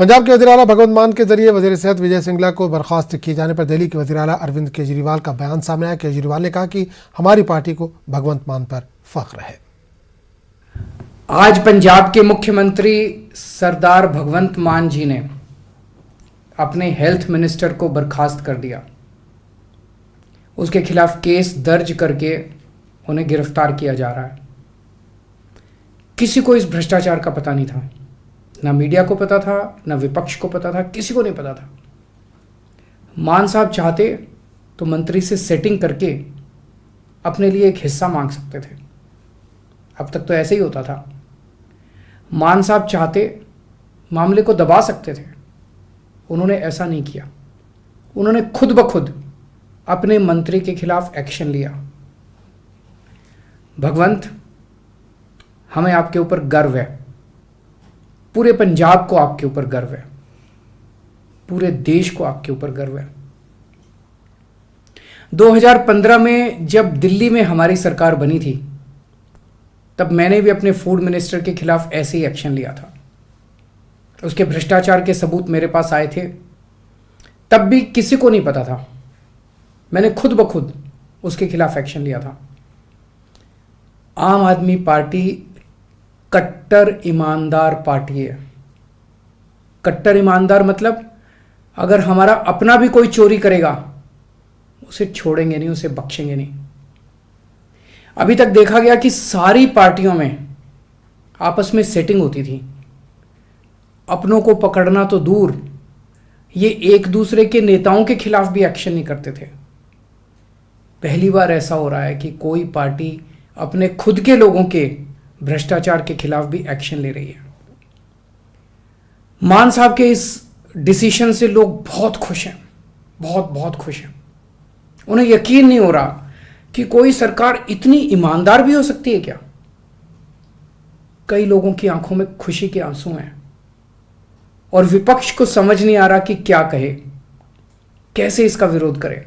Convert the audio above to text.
पंजाब के वज़ीर-ए-आला भगवंत मान के जरिए वज़ीर सेहत विजय सिंगला को बर्खास्त किए जाने पर दिल्ली के वज़ीर-ए-आला अरविंद केजरीवाल का बयान सामने आया। केजरीवाल ने कहा कि हमारी पार्टी को भगवंत मान पर फख्र है। आज पंजाब के मुख्यमंत्री सरदार भगवंत मान जी ने अपने हेल्थ मिनिस्टर को बर्खास्त कर दिया। उसके खिलाफ केस दर्ज करके उन्हें गिरफ्तार किया जा रहा है। किसी को इस भ्रष्टाचार का पता नहीं था, ना मीडिया को पता था, ना विपक्ष को पता था, किसी को नहीं पता था। मान साहब चाहते तो मंत्री से सेटिंग करके अपने लिए एक हिस्सा मांग सकते थे। अब तक तो ऐसे ही होता था। मान साहब चाहते मामले को दबा सकते थे, उन्होंने ऐसा नहीं किया। उन्होंने खुद ब खुद अपने मंत्री के खिलाफ एक्शन लिया। भगवंत, हमें आपके ऊपर गर्व है, पूरे पंजाब को आपके ऊपर गर्व है, पूरे देश को आपके ऊपर गर्व है। 2015 में जब दिल्ली में हमारी सरकार बनी थी, तब मैंने भी अपने फूड मिनिस्टर के खिलाफ ऐसे ही एक्शन लिया था। उसके भ्रष्टाचार के सबूत मेरे पास आए थे, तब भी किसी को नहीं पता था। मैंने खुद ब खुद उसके खिलाफ एक्शन लिया था। आम आदमी पार्टी कट्टर ईमानदार पार्टी है। कट्टर ईमानदार मतलब अगर हमारा अपना भी कोई चोरी करेगा, उसे छोड़ेंगे नहीं, उसे बख्शेंगे नहीं। अभी तक देखा गया कि सारी पार्टियों में आपस में सेटिंग होती थी। अपनों को पकड़ना तो दूर, ये एक दूसरे के नेताओं के खिलाफ भी एक्शन नहीं करते थे। पहली बार ऐसा हो रहा है कि कोई पार्टी अपने खुद के लोगों के भ्रष्टाचार के खिलाफ भी एक्शन ले रही है। मान साहब के इस डिसीजन से लोग बहुत खुश हैं, बहुत खुश हैं। उन्हें यकीन नहीं हो रहा कि कोई सरकार इतनी ईमानदार भी हो सकती है क्या। कई लोगों की आंखों में खुशी के आंसू हैं और विपक्ष को समझ नहीं आ रहा कि क्या कहे, कैसे इसका विरोध करे।